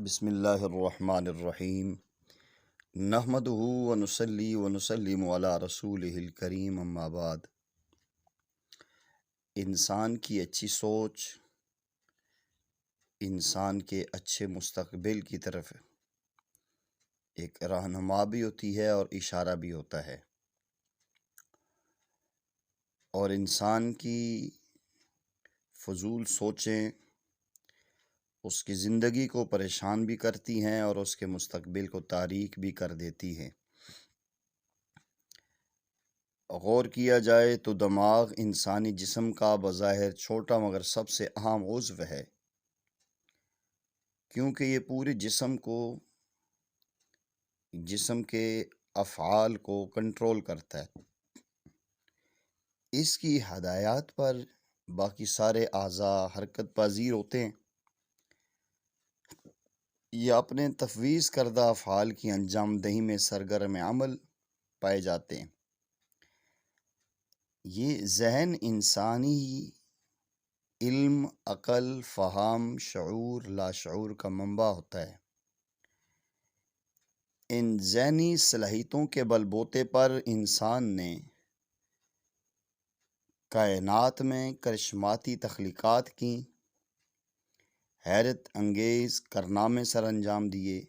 بسم اللہ الرحمن الرحیم نحمدہ ونصلی ونسلم علی رسولہ الکریم اما بعد۔ انسان کی اچھی سوچ انسان کے اچھے مستقبل کی طرف ایک رہنما بھی ہوتی ہے اور اشارہ بھی ہوتا ہے، اور انسان کی فضول سوچیں اس کی زندگی کو پریشان بھی کرتی ہیں اور اس کے مستقبل کو تاریک بھی کر دیتی ہیں۔ غور کیا جائے تو دماغ انسانی جسم کا بظاہر چھوٹا مگر سب سے اہم عضو ہے، کیونکہ یہ پورے جسم کے افعال کو کنٹرول کرتا ہے۔ اس کی ہدایات پر باقی سارے اعضاء حرکت پذیر ہوتے ہیں یا اپنے تفویض کردہ افعال کی انجام دہی میں سرگرم عمل پائے جاتے ہیں۔ یہ ذہن انسانی علم، عقل، فہم، شعور، لاشعور کا منبع ہوتا ہے۔ ان ذہنی صلاحیتوں کے بل بوتے پر انسان نے کائنات میں کرشماتی تخلیقات کی، حیرت انگیز کارنامے سر انجام دیے۔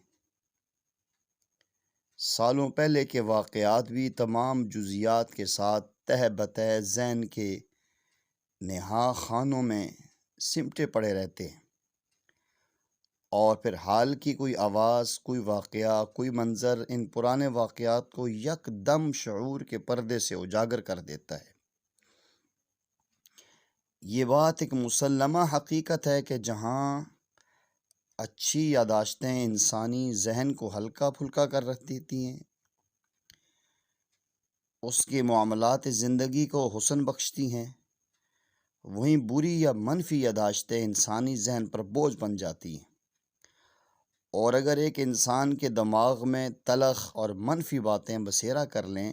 سالوں پہلے کے واقعات بھی تمام جزیات کے ساتھ تہ بتہ ذہن کے نہا خانوں میں سمٹے پڑے رہتے ہیں، اور پھر حال کی کوئی آواز، کوئی واقعہ، کوئی منظر ان پرانے واقعات کو یک دم شعور کے پردے سے اجاگر کر دیتا ہے۔ یہ بات ایک مسلمہ حقیقت ہے کہ جہاں اچھی یادداشتیں انسانی ذہن کو ہلکا پھلکا کر رکھ دیتی ہیں، اس کے معاملات زندگی کو حسن بخشتی ہیں، وہیں بری یا منفی یادداشتیں انسانی ذہن پر بوجھ بن جاتی ہیں، اور اگر ایک انسان کے دماغ میں تلخ اور منفی باتیں بسیرا کر لیں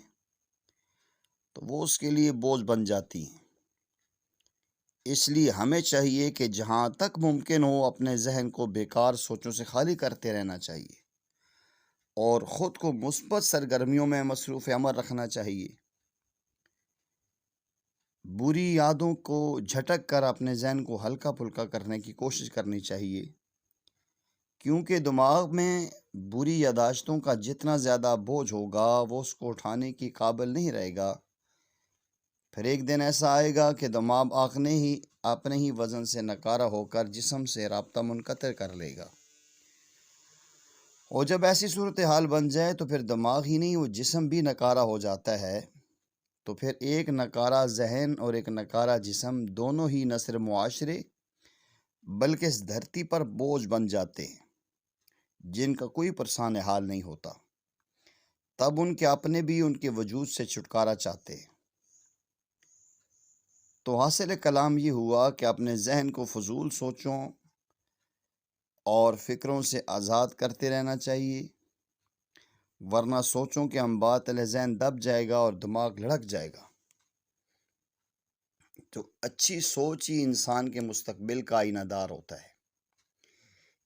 تو وہ اس کے لیے بوجھ بن جاتی ہیں۔ اس لیے ہمیں چاہیے کہ جہاں تک ممکن ہو اپنے ذہن کو بیکار سوچوں سے خالی کرتے رہنا چاہیے اور خود کو مثبت سرگرمیوں میں مصروف عمل رکھنا چاہیے۔ بری یادوں کو جھٹک کر اپنے ذہن کو ہلکا پھلکا کرنے کی کوشش کرنی چاہیے، کیونکہ دماغ میں بری یادداشتوں کا جتنا زیادہ بوجھ ہوگا وہ اس کو اٹھانے کی قابل نہیں رہے گا۔ پھر ایک دن ایسا آئے گا کہ دماغ اپنے ہی وزن سے نکارہ ہو کر جسم سے رابطہ منقطع کر لے گا، اور جب ایسی صورتحال بن جائے تو پھر دماغ ہی نہیں وہ جسم بھی نکارہ ہو جاتا ہے، تو پھر ایک نکارہ ذہن اور ایک نکارہ جسم دونوں ہی نہ صرف معاشرے بلکہ اس دھرتی پر بوجھ بن جاتے ہیں جن کا کوئی پرسان حال نہیں ہوتا۔ تب ان کے اپنے بھی ان کے وجود سے چھٹکارا چاہتے ہیں۔ تو حاصل کلام یہ ہوا کہ اپنے ذہن کو فضول سوچوں اور فکروں سے آزاد کرتے رہنا چاہیے، ورنہ سوچوں کے انبات ذہن دب جائے گا اور دماغ لڑک جائے گا۔ تو اچھی سوچ ہی انسان کے مستقبل کا آئینہ دار ہوتا ہے۔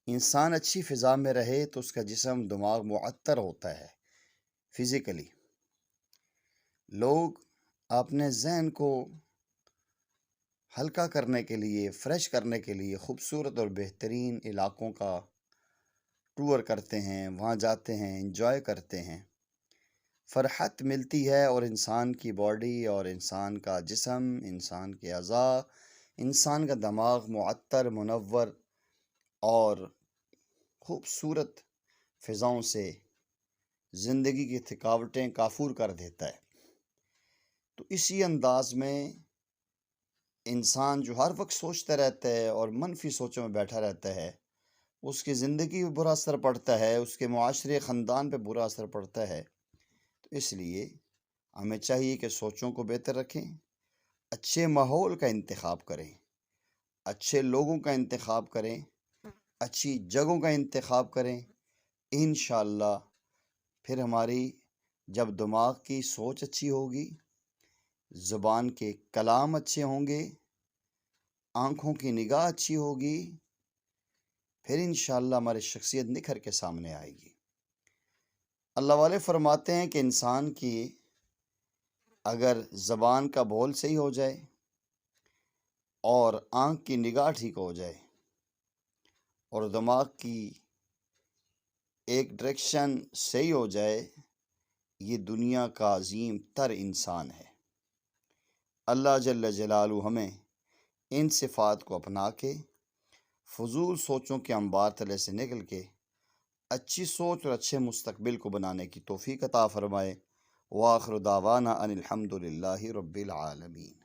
انسان اچھی فضا میں رہے تو اس کا جسم دماغ معطر ہوتا ہے فزیکلی۔ لوگ اپنے ذہن کو ہلکا کرنے کے لیے، فریش کرنے کے لیے خوبصورت اور بہترین علاقوں کا ٹور کرتے ہیں، وہاں جاتے ہیں، انجوائے کرتے ہیں، فرحت ملتی ہے، اور انسان کی باڈی اور انسان کا جسم، انسان کے اعضاء، انسان کا دماغ معطر، منور اور خوبصورت فضاؤں سے زندگی کی تھکاوٹیں کافور کر دیتا ہے۔ تو اسی انداز میں انسان جو ہر وقت سوچتا رہتا ہے اور منفی سوچوں میں بیٹھا رہتا ہے، اس کی زندگی پہ برا اثر پڑتا ہے، اس کے معاشرے خاندان پہ برا اثر پڑتا ہے۔ تو اس لیے ہمیں چاہیے کہ سوچوں کو بہتر رکھیں، اچھے ماحول کا انتخاب کریں، اچھے لوگوں کا انتخاب کریں، اچھی جگہوں کا انتخاب کریں۔ انشاءاللہ پھر ہماری جب دماغ کی سوچ اچھی ہوگی، زبان کے کلام اچھے ہوں گے، آنکھوں کی نگاہ اچھی ہوگی، پھر انشاءاللہ ہماری شخصیت نکھر کے سامنے آئے گی۔ اللہ والے فرماتے ہیں کہ انسان کی اگر زبان کا بول صحیح ہو جائے اور آنکھ کی نگاہ ٹھیک ہو جائے اور دماغ کی ایک ڈائریکشن صحیح ہو جائے، یہ دنیا کا عظیم تر انسان ہے۔ اللہ جل جلالہ ہمیں ان صفات کو اپنا کے فضول سوچوں کے انبار تلے سے نکل کے اچھی سوچ اور اچھے مستقبل کو بنانے کی توفیق عطا فرمائے۔ وآخر دعوانا ان الحمد للہ رب العالمین۔